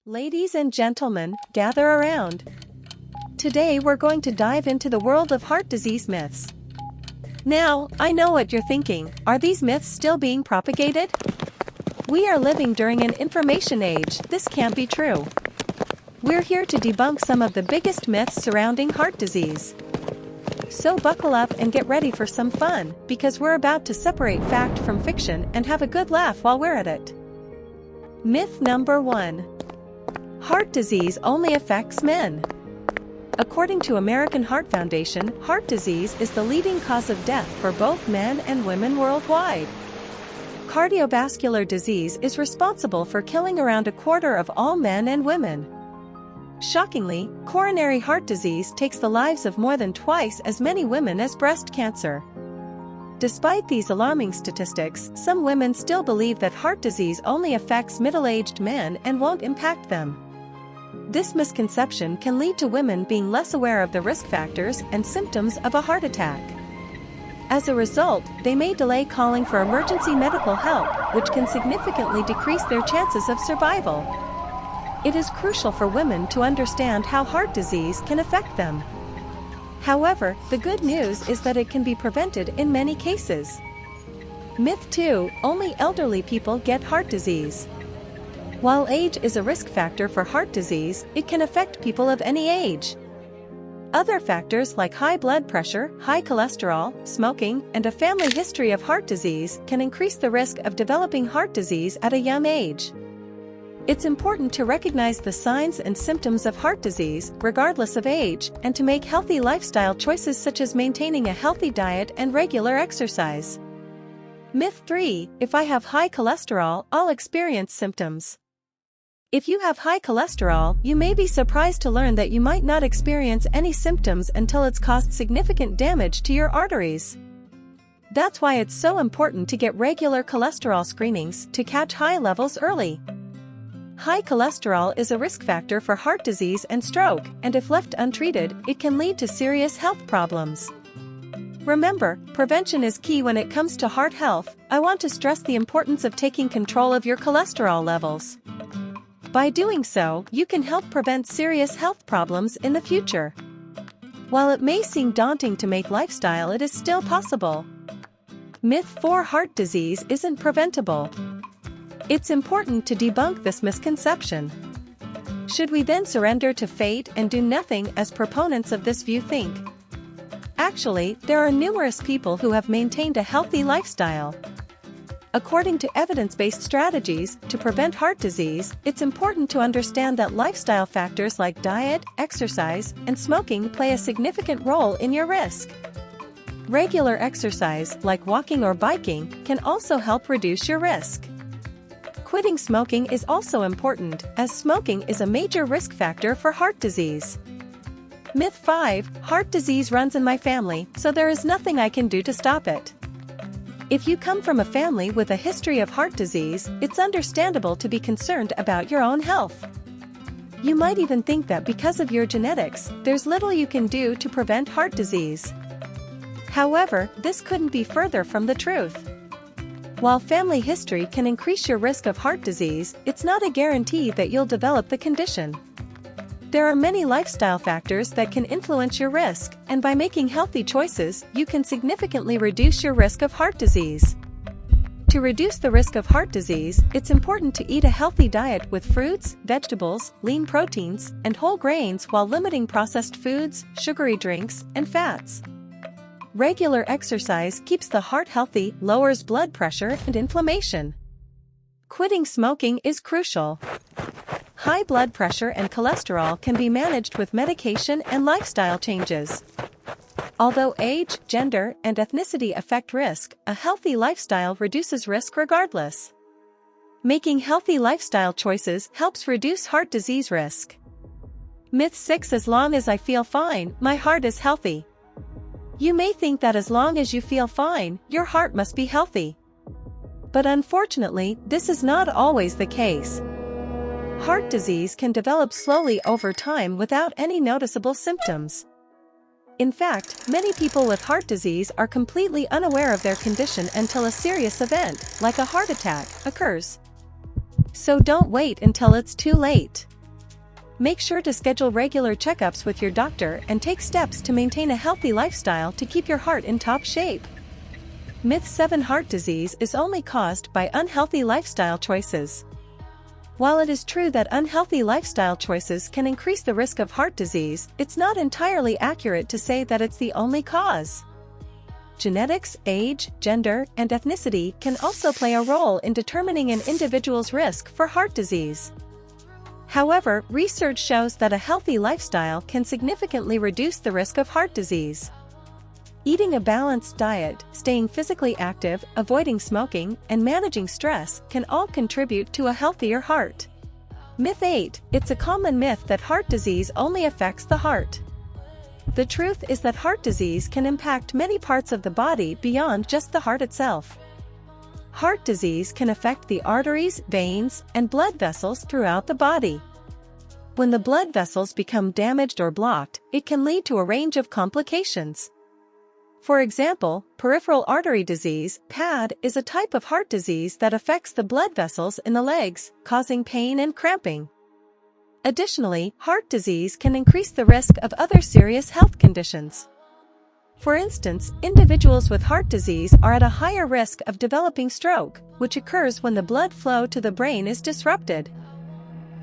Ladies and gentlemen, gather around. Today we're going to dive into the world of heart disease myths. Now, I know what you're thinking, are these myths still being propagated? We are living during an information age, this can't be true. We're here to debunk some of the biggest myths surrounding heart disease. So buckle up and get ready for some fun, because we're about to separate fact from fiction and have a good laugh while we're at it. Myth number 1. Heart disease only affects men. According to American Heart Foundation, heart disease is the leading cause of death for both men and women worldwide. Cardiovascular disease is responsible for killing around a quarter of all men and women. Shockingly, coronary heart disease takes the lives of more than twice as many women as breast cancer. Despite these alarming statistics, some women still believe that heart disease only affects middle-aged men and won't impact them. This misconception can lead to women being less aware of the risk factors and symptoms of a heart attack. As a result, they may delay calling for emergency medical help, which can significantly decrease their chances of survival. It is crucial for women to understand how heart disease can affect them. However, the good news is that it can be prevented in many cases. Myth 2: only elderly people get heart disease. While age is a risk factor for heart disease, it can affect people of any age. Other factors like high blood pressure, high cholesterol, smoking, and a family history of heart disease can increase the risk of developing heart disease at a young age. It's important to recognize the signs and symptoms of heart disease, regardless of age, and to make healthy lifestyle choices such as maintaining a healthy diet and regular exercise. Myth 3: if I have high cholesterol, I'll experience symptoms. If you have high cholesterol, you may be surprised to learn that you might not experience any symptoms until it's caused significant damage to your arteries. That's why it's so important to get regular cholesterol screenings to catch high levels early. High cholesterol is a risk factor for heart disease and stroke, and if left untreated, it can lead to serious health problems. Remember, prevention is key when it comes to heart health. I want to stress the importance of taking control of your cholesterol levels. By doing so, you can help prevent serious health problems in the future. While it may seem daunting to make lifestyle, it is still possible. Myth 4: heart disease isn't preventable. It's important to debunk this misconception. Should we then surrender to fate and do nothing, as proponents of this view think? Actually, there are numerous people who have maintained a healthy lifestyle. According to evidence-based strategies to prevent heart disease, it's important to understand that lifestyle factors like diet, exercise, and smoking play a significant role in your risk. Regular exercise, like walking or biking, can also help reduce your risk. Quitting smoking is also important, as smoking is a major risk factor for heart disease. Myth 5: heart disease runs in my family, so there is nothing I can do to stop it. If you come from a family with a history of heart disease, it's understandable to be concerned about your own health. You might even think that because of your genetics, there's little you can do to prevent heart disease. However, this couldn't be further from the truth. While family history can increase your risk of heart disease, it's not a guarantee that you'll develop the condition. There are many lifestyle factors that can influence your risk, and by making healthy choices, you can significantly reduce your risk of heart disease. To reduce the risk of heart disease, it's important to eat a healthy diet with fruits, vegetables, lean proteins, and whole grains while limiting processed foods, sugary drinks, and fats. Regular exercise keeps the heart healthy, lowers blood pressure and inflammation. Quitting smoking is crucial. High blood pressure and cholesterol can be managed with medication and lifestyle changes. Although age, gender, and ethnicity affect risk, a healthy lifestyle reduces risk regardless. Making healthy lifestyle choices helps reduce heart disease risk. Myth 6: as long as I feel fine, my heart is healthy. You may think that as long as you feel fine, your heart must be healthy. But unfortunately, this is not always the case. Heart disease can develop slowly over time without any noticeable symptoms. In fact, many people with heart disease are completely unaware of their condition until a serious event, like a heart attack, occurs. So don't wait until it's too late. Make sure to schedule regular checkups with your doctor and take steps to maintain a healthy lifestyle to keep your heart in top shape. Myth 7: Heart disease is only caused by unhealthy lifestyle choices. While it is true that unhealthy lifestyle choices can increase the risk of heart disease, it's not entirely accurate to say that it's the only cause. Genetics, age, gender, and ethnicity can also play a role in determining an individual's risk for heart disease. However, research shows that a healthy lifestyle can significantly reduce the risk of heart disease. Eating a balanced diet, staying physically active, avoiding smoking, and managing stress can all contribute to a healthier heart. Myth 8: It's a common myth that heart disease only affects the heart. The truth is that heart disease can impact many parts of the body beyond just the heart itself. Heart disease can affect the arteries, veins, and blood vessels throughout the body. When the blood vessels become damaged or blocked, it can lead to a range of complications. For example, peripheral artery disease (PAD) is a type of heart disease that affects the blood vessels in the legs, causing pain and cramping. Additionally, heart disease can increase the risk of other serious health conditions. For instance, individuals with heart disease are at a higher risk of developing stroke, which occurs when the blood flow to the brain is disrupted.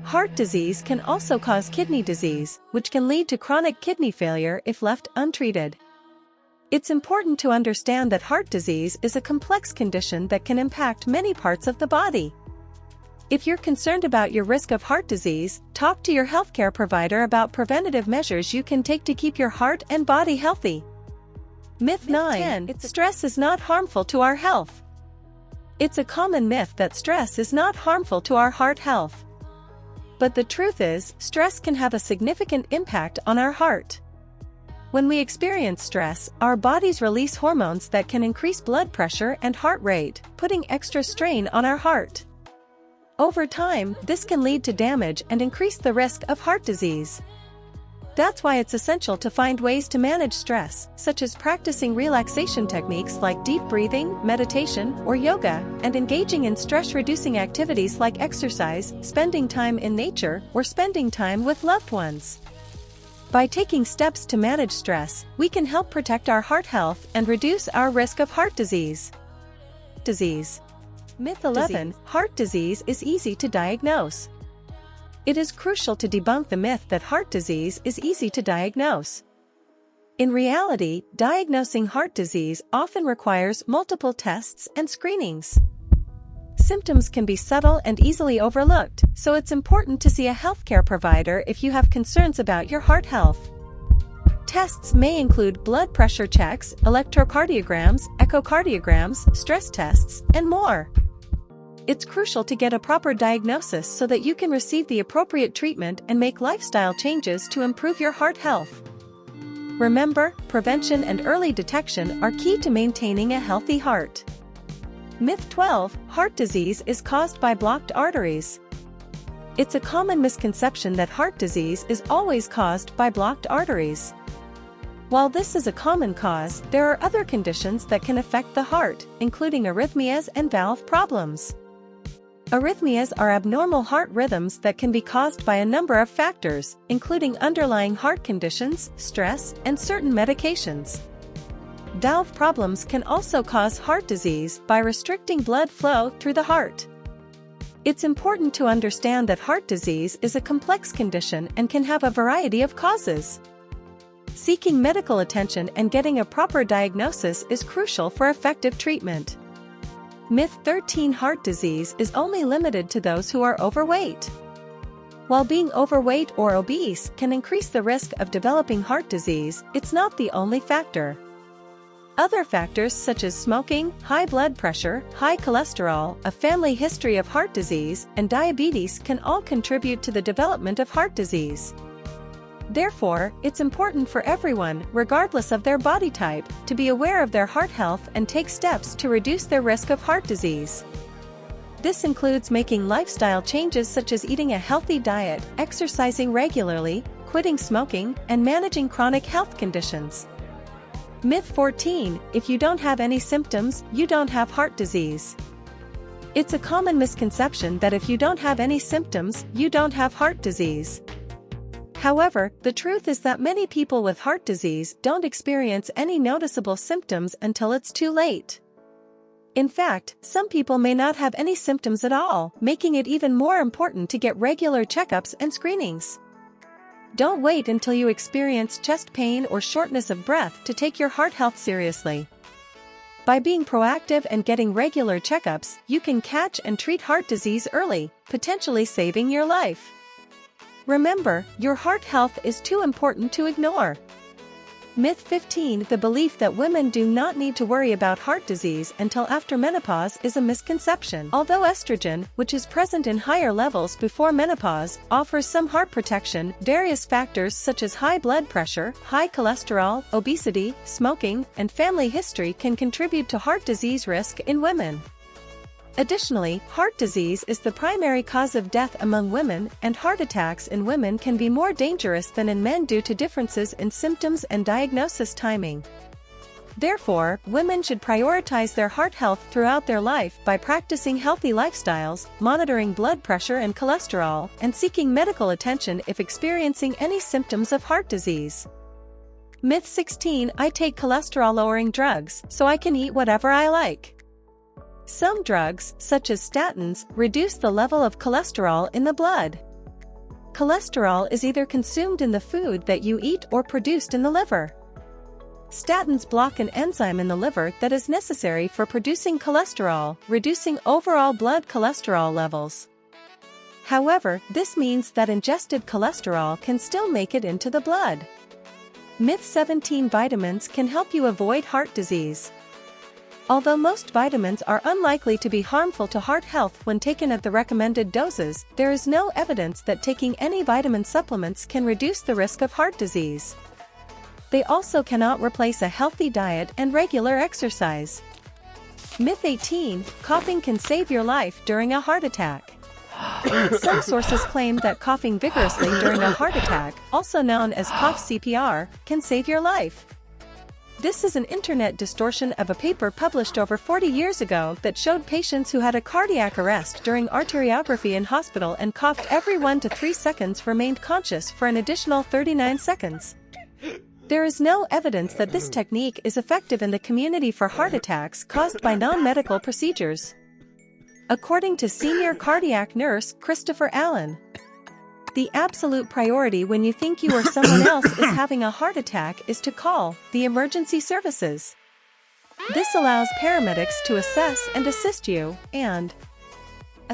Heart disease can also cause kidney disease, which can lead to chronic kidney failure if left untreated. It's important to understand that heart disease is a complex condition that can impact many parts of the body. If you're concerned about your risk of heart disease, talk to your healthcare provider about preventative measures you can take to keep your heart and body healthy. Myth 9: Stress is not harmful to our health. It's a common myth that stress is not harmful to our heart health. But the truth is, stress can have a significant impact on our heart. When we experience stress, our bodies release hormones that can increase blood pressure and heart rate, putting extra strain on our heart. Over time, this can lead to damage and increase the risk of heart disease. That's why it's essential to find ways to manage stress, such as practicing relaxation techniques like deep breathing, meditation, or yoga, and engaging in stress-reducing activities like exercise, spending time in nature, or spending time with loved ones. By taking steps to manage stress, we can help protect our heart health and reduce our risk of heart disease. Myth 11: Heart disease is easy to diagnose. It is crucial to debunk the myth that heart disease is easy to diagnose. In reality, diagnosing heart disease often requires multiple tests and screenings. Symptoms can be subtle and easily overlooked, so it's important to see a healthcare provider if you have concerns about your heart health. Tests may include blood pressure checks, electrocardiograms, echocardiograms, stress tests, and more. It's crucial to get a proper diagnosis so that you can receive the appropriate treatment and make lifestyle changes to improve your heart health. Remember, prevention and early detection are key to maintaining a healthy heart. Myth 12: Heart disease is caused by blocked arteries. It's a common misconception that heart disease is always caused by blocked arteries. While this is a common cause, there are other conditions that can affect the heart, including arrhythmias and valve problems. Arrhythmias are abnormal heart rhythms that can be caused by a number of factors, including underlying heart conditions, stress, and certain medications. Valve problems can also cause heart disease by restricting blood flow through the heart. It's important to understand that heart disease is a complex condition and can have a variety of causes. Seeking medical attention and getting a proper diagnosis is crucial for effective treatment. Myth 13: Heart disease is only limited to those who are overweight. While being overweight or obese can increase the risk of developing heart disease, it's not the only factor. Other factors such as smoking, high blood pressure, high cholesterol, a family history of heart disease, and diabetes can all contribute to the development of heart disease. Therefore, it's important for everyone, regardless of their body type, to be aware of their heart health and take steps to reduce their risk of heart disease. This includes making lifestyle changes such as eating a healthy diet, exercising regularly, quitting smoking, and managing chronic health conditions. Myth 14: If you don't have any symptoms, you don't have heart disease. It's a common misconception that if you don't have any symptoms, you don't have heart disease. However, the truth is that many people with heart disease don't experience any noticeable symptoms until it's too late. In fact, some people may not have any symptoms at all, making it even more important to get regular checkups and screenings. Don't wait until you experience chest pain or shortness of breath to take your heart health seriously. By being proactive and getting regular checkups, you can catch and treat heart disease early, potentially saving your life. Remember, your heart health is too important to ignore. Myth 15: the belief that women do not need to worry about heart disease until after menopause is a misconception. Although estrogen, which is present in higher levels before menopause, offers some heart protection, various factors such as high blood pressure, high cholesterol, obesity, smoking, and family history can contribute to heart disease risk in women. Additionally, heart disease is the primary cause of death among women, and heart attacks in women can be more dangerous than in men due to differences in symptoms and diagnosis timing. Therefore, women should prioritize their heart health throughout their life by practicing healthy lifestyles, monitoring blood pressure and cholesterol, and seeking medical attention if experiencing any symptoms of heart disease. Myth 16: I take cholesterol-lowering drugs, so I can eat whatever I like. Some drugs, such as statins, reduce the level of cholesterol in the blood. Cholesterol is either consumed in the food that you eat or produced in the liver. Statins block an enzyme in the liver that is necessary for producing cholesterol, reducing overall blood cholesterol levels. However, this means that ingested cholesterol can still make it into the blood. Myth 17: vitamins can help you avoid heart disease. Although most vitamins are unlikely to be harmful to heart health when taken at the recommended doses, there is no evidence that taking any vitamin supplements can reduce the risk of heart disease. They also cannot replace a healthy diet and regular exercise. Myth 18: coughing can save your life during a heart attack. Some sources claim that coughing vigorously during a heart attack, also known as cough CPR, can save your life. This is an internet distortion of a paper published over 40 years ago that showed patients who had a cardiac arrest during arteriography in hospital and coughed every 1 to 3 seconds remained conscious for an additional 39 seconds. There is no evidence that this technique is effective in the community for heart attacks caused by non-medical procedures. According to senior cardiac nurse Christopher Allen, the absolute priority when you think you or someone else is having a heart attack is to call the emergency services. This allows paramedics to assess and assist you, and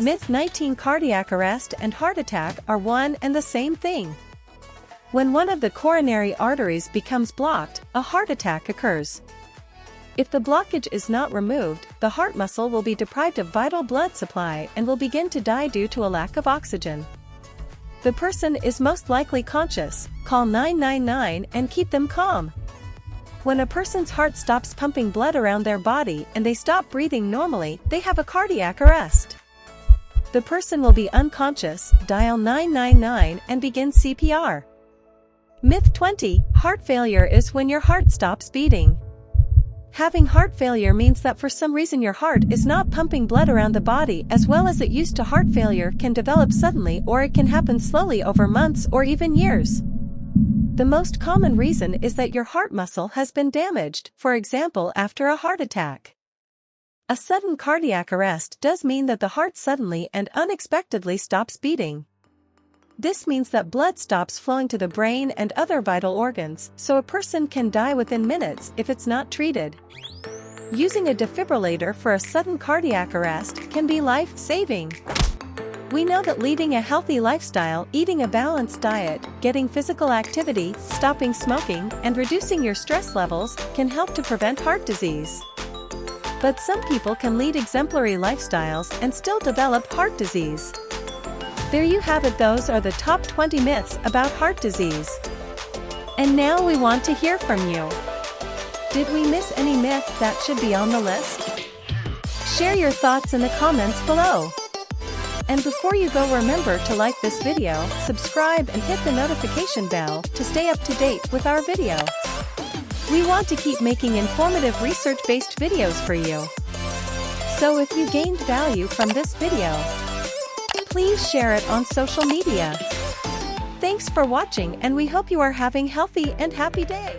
Myth 19: cardiac arrest and heart attack are one and the same thing. When one of the coronary arteries becomes blocked, a heart attack occurs. If the blockage is not removed, the heart muscle will be deprived of vital blood supply and will begin to die due to a lack of oxygen. The person is most likely conscious. Call 999 and keep them calm. When a person's heart stops pumping blood around their body and they stop breathing normally, they have a cardiac arrest. The person will be unconscious. Dial 999 and begin CPR. Myth 20: heart failure is when your heart stops beating. Having heart failure means that for some reason your heart is not pumping blood around the body as well as it used to. Heart failure can develop suddenly or it can happen slowly over months or even years. The most common reason is that your heart muscle has been damaged, for example after a heart attack. A sudden cardiac arrest does mean that the heart suddenly and unexpectedly stops beating. This means that blood stops flowing to the brain and other vital organs, so a person can die within minutes if it's not treated. Using a defibrillator for a sudden cardiac arrest can be life-saving. We know that leading a healthy lifestyle, eating a balanced diet, getting physical activity, stopping smoking, and reducing your stress levels can help to prevent heart disease. But some people can lead exemplary lifestyles and still develop heart disease. There you have it. Those are the top 20 myths about heart disease. And now we want to hear from you. Did we miss any myth that should be on the list? Share your thoughts in the comments below. And before you go, remember to like this video, subscribe and hit the notification bell to stay up to date with our video. We want to keep making informative research-based videos for you. So if you gained value from this video, please share it on social media. Thanks for watching, and we hope you are having healthy and happy day.